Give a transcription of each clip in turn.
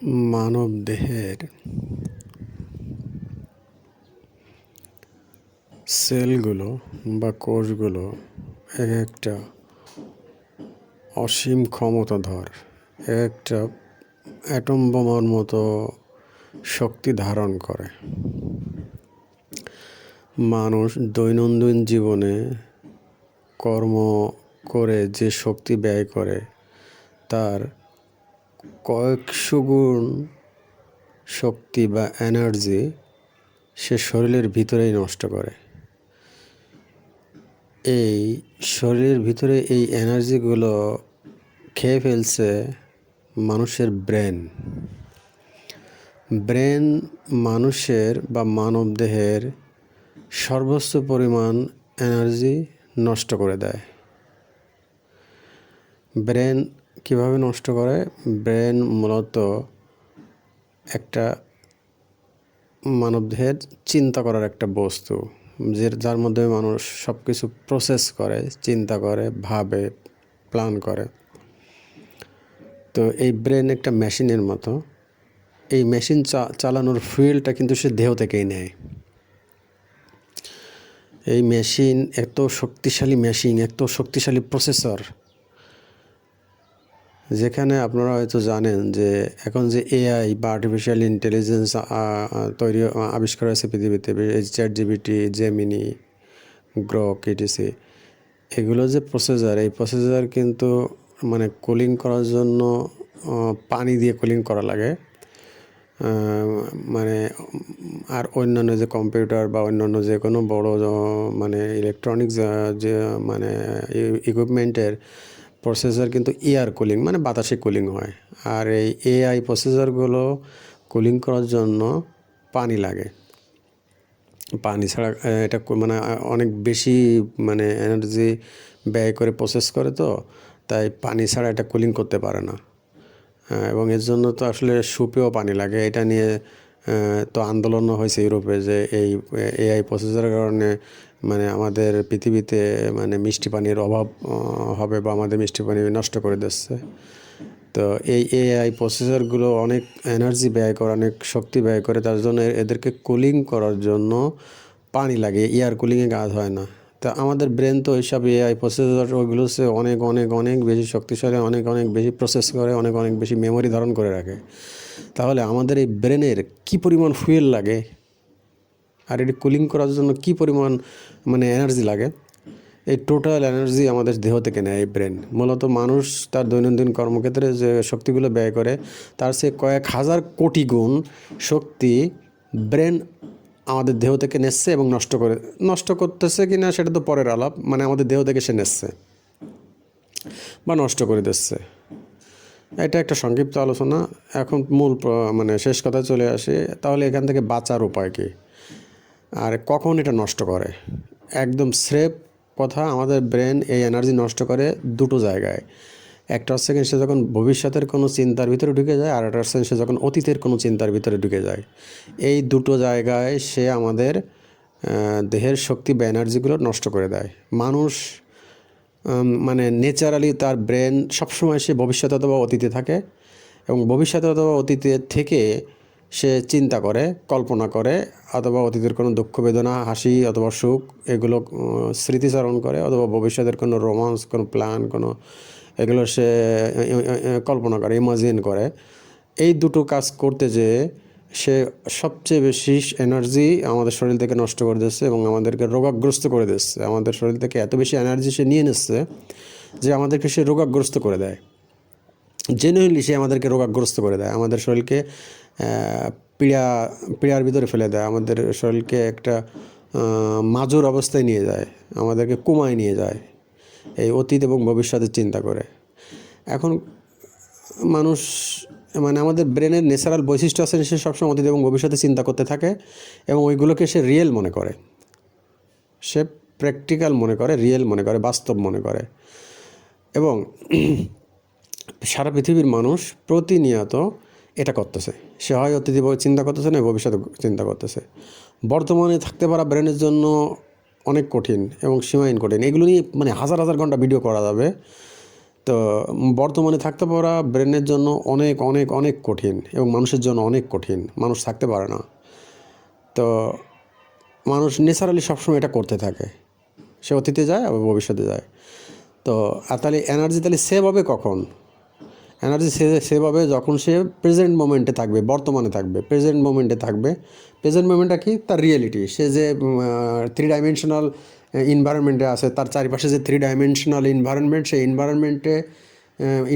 মানবদেহের সেলগুলো বা কোষগুলো এক একটা অসীম ক্ষমতাধর, এক একটা অ্যাটম বোমার মতো শক্তি ধারণ করে। মানুষ দৈনন্দিন জীবনে কর্ম করে যে শক্তি ব্যয় করে তার কয়েকশো গুণ শক্তি বা এনার্জি সে শরীরের ভিতরেই নষ্ট করে। এই শরীরের ভিতরে এই এনার্জিগুলো খেয়ে ফেলছে মানুষের ব্রেন মানুষের বা মানবদেহের সর্বোচ্চ পরিমাণ এনার্জি নষ্ট করে দেয়। ব্রেন কিভাবে নষ্ট করে? ব্রেন মূলত একটা মানবদেহের চিন্তা করার একটা বস্তু, যার মধ্যে মানুষ সব কিছু প্রসেস করে, চিন্তা করে, ভাবে, প্ল্যান করে। তো এই ব্রেন একটা মেশিনের মতো। এই মেশিন চালানোর ফুয়েলটা কিন্তু সে দেহ থেকেই নেয়। এই মেশিন এত শক্তিশালী প্রসেসর, যেখানে আপনারা হয়তো জানেন যে এখন যে এআই বা আর্টিফিশিয়াল ইন্টেলিজেন্স আবিষ্কার হয়েছে পৃথিবীতে, ChatGPT, জেমিনি, গ্রক, ইটিসি, এগুলো যে প্রসেসর, এই প্রসেসর কিন্তু মানে কুলিং করার জন্য পানি দিয়ে কুলিং করা লাগে। মানে আর অন্যান্য যে কম্পিউটার বা অন্যান্য যে কোনো বড় মানে ইলেকট্রনিক্স যে মানে ইকুইপমেন্টের প্রসেসর কিন্তু এয়ার কুলিং, মানে বাতাসে কুলিং হয়। আর এই এআই প্রসেসরগুলো কুলিং করার জন্য পানি লাগে। পানি ছাড়া এটা মানে অনেক বেশি মানে এনার্জি ব্যয় করে প্রসেস করে, তো তাই পানি ছাড়া এটা কুলিং করতে পারে না। এবং এর জন্য তো আসলে সুপেয় পানি লাগে। এটা নিয়ে তো আন্দোলনও হয়েছে ইউরোপে যে এই এআই প্রসেসরের কারণে মানে আমাদের পৃথিবীতে মানে মিষ্টি পানির অভাব হবে বা আমাদের মিষ্টি পানি নষ্ট করে দিচ্ছে। তো এই এআই প্রসেসরগুলো অনেক এনার্জি ব্যয় করে, অনেক শক্তি ব্যয় করে, তার জন্য এদেরকে কুলিং করার জন্য পানি লাগে। এয়ার কুলিংয়ে কাজ হয় না। তা আমাদের ব্রেন তো এইসব এআই প্রসেসর ওইগুলো সে অনেক অনেক অনেক বেশি শক্তিশালী, অনেক অনেক বেশি প্রসেস করে, অনেক অনেক বেশি মেমোরি ধারণ করে রাখে। তাহলে আমাদের এই ব্রেনের কী পরিমাণ ফুয়েল লাগে আর এটি কুলিং করার জন্য কী পরিমাণ মানে এনার্জি লাগে, এই টোটাল এনার্জি আমাদের দেহ থেকে নেয় এই ব্রেন। মূলত মানুষ তার দৈনন্দিন কর্মক্ষেত্রে যে শক্তিগুলো ব্যয় করে তার সে কয়েক হাজার কোটি গুণ শক্তি ব্রেন আমাদের দেহ থেকে নিচ্ছে এবং নষ্ট করতেছে কি না সেটা তো পরের আলাপ। মানে আমাদের দেহ থেকে সে নিচ্ছে বা নষ্ট করে দিচ্ছে। এটা একটা সংক্ষিপ্ত আলোচনা। এখন মূল মানে শেষ কথায় চলে আসি। তাহলে এখান থেকে বাঁচার উপায় কী আর কখন এটা নষ্ট করে? একদম স্রেফ কথা, আমাদের ব্রেন এই এনার্জি নষ্ট করে দুটো জায়গায়। একটা হচ্ছে সে যখন ভবিষ্যতের কোনো চিন্তার ভিতরে ঢুকে যায়, আর একটা হচ্ছে সে যখন অতীতের কোনো চিন্তার ভিতরে ঢুকে যায়। এই দুটো জায়গায় সে আমাদের দেহের শক্তি বা এনার্জিগুলো নষ্ট করে দেয়। মানুষ মানে ন্যাচারালি তার ব্রেন সবসময় সে ভবিষ্যৎ অথবা অতীতে থাকে, এবং ভবিষ্যৎ অথবা অতীতে থেকে সে চিন্তা করে, কল্পনা করে, অথবা অতীতের কোনো দুঃখ বেদনা, হাসি অথবা সুখ এগুলো স্মৃতিচারণ করে, অথবা ভবিষ্যতের কোনো রোমান্স, কোনো প্ল্যান, কোনো এগুলো সে কল্পনা করে, ইমাজিন করে। এই দুটো কাজ করতে যেয়ে সে সবচেয়ে বেশি এনার্জি আমাদের শরীর থেকে নষ্ট করে দিচ্ছে এবং আমাদেরকে রোগাগ্রস্ত করে দিচ্ছে। আমাদের শরীর থেকে এত বেশি এনার্জি সে নিয়ে নিচ্ছে যে আমাদেরকে সে রোগাগ্রস্ত করে দেয়। জেনুইনলি সে আমাদেরকে রোগাগ্রস্ত করে দেয়, আমাদের শরীরকে পীড়ার ভিতরে ফেলে দেয়, আমাদের শরীরকে একটা মাজুর অবস্থায় নিয়ে যায়, আমাদেরকে কোমায় নিয়ে যায় এই অতীত এবং ভবিষ্যতের চিন্তা করে। এখন মানুষ মানে আমাদের ব্রেনের ন্যাচারাল বৈশিষ্ট্য আছে, সে সবসময় অতীত এবং ভবিষ্যতে চিন্তা করতে থাকে এবং ওইগুলোকে সে রিয়েল মনে করে, সে প্র্যাকটিক্যাল মনে করে, রিয়েল মনে করে, বাস্তব মনে করে। এবং সারা পৃথিবীর মানুষ প্রতিনিয়ত এটা করতেছে। সে হয় অতীতে চিন্তা করতেছে না ভবিষ্যতে চিন্তা করতেছে। বর্তমানে থাকতে পারা ব্রেনের জন্য অনেক কঠিন এবং সীমাহীন কঠিন। এগুলো নিয়ে মানে হাজার হাজার ঘন্টা ভিডিও করা যাবে। তো বর্তমানে থাকতে পারা ব্রেনের জন্য অনেক অনেক অনেক কঠিন এবং মানুষের জন্য অনেক কঠিন, মানুষ থাকতে পারে না। তো মানুষ ন্যাচারালি সবসময় এটা করতে থাকে, সে অতীতে যায় আবার ভবিষ্যতে যায়। তো আর তাহলে এনার্জি তাহলে সেভ হবে কখন? এনার্জি সেভ হবে যখন সে প্রেজেন্ট মোমেন্টে থাকবে, বর্তমানে থাকবে, প্রেজেন্ট মোমেন্টে থাকবে। প্রেজেন্ট মোমেন্টটা কি? তার রিয়েলিটি। সে যে 3 ডাইমেনশনাল ইনভায়রনমেন্টে আছে, তার চারিপাশে যে 3 ডাইমেনশনাল ইনভায়রনমেন্ট, সেই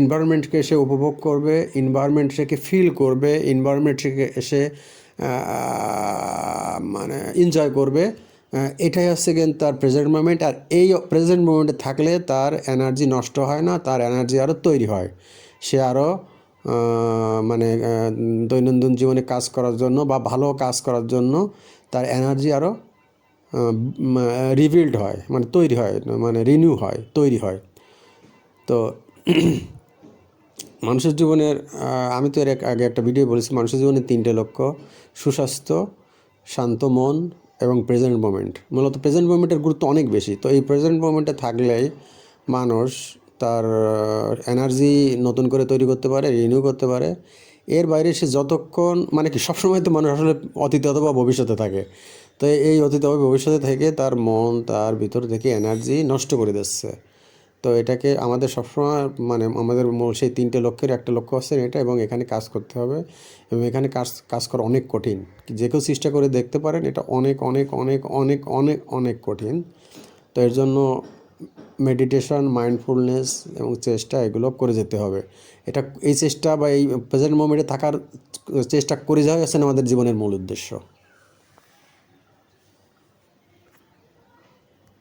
ইনভায়রনমেন্টকে সে উপভোগ করবে, ইনভায়রনমেন্টকে ফিল করবে, ইনভায়রনমেন্টকে সে মানে এনজয় করবে। এটাই হচ্ছে কিন্তু তার প্রেজেন্ট মোমেন্ট। আর এই প্রেজেন্ট মোমেন্টে থাকলে তার এনার্জি নষ্ট হয় না, তার এনার্জি আরও তৈরি হয়। সে আরও মানে দৈনন্দিন জীবনে কাজ করার জন্য বা ভালো কাজ করার জন্য তার এনার্জি আরও রিবিল্ড হয়, মানে তৈরি হয়, মানে রিনিউ হয়, তৈরি হয়। তো মানুষের জীবনের আমি তো এর আগে একটা ভিডিও বলেছি, মানুষের জীবনের 3টে লক্ষ্য: সুস্বাস্থ্য, শান্ত মন এবং প্রেজেন্ট মোমেন্ট। মূলত প্রেজেন্ট মোমেন্টের গুরুত্ব অনেক বেশি। তো এই প্রেজেন্ট মোমেন্টে থাকলেই মানুষ তার এনার্জি নতুন করে তৈরি করতে পারে, রিনিউ করতে পারে। এর বাইরে সে যতক্ষণ মানে কি সবসময় তো মানুষ আসলে অতীতে অথবা ভবিষ্যতে থাকে। তো এই অতীতে অথবা ভবিষ্যতে থেকে তার মন তার ভিতর থেকে এনার্জি নষ্ট করে দিচ্ছে। তো এটাকে আমাদের সবসময় মানে আমাদের সেই 3টে লক্ষ্যের একটা লক্ষ্য হচ্ছে এটা, এবং এখানে কাজ করতে হবে। এবং এখানে কাজ করা অনেক কঠিন। যে কেউ চেষ্টা করে দেখতে পারেন, এটা অনেক অনেক অনেক অনেক অনেক অনেক কঠিন। তো এর জন্য মেডিটেশন, মাইন্ডফুলনেস এবং চেষ্টা এগুলো করে যেতে হবে। এই চেষ্টা বা এই প্রেজেন্ট মোমেন্টে থাকার চেষ্টা করে যাওয়াই হচ্ছে আমাদের জীবনের মূল উদ্দেশ্য।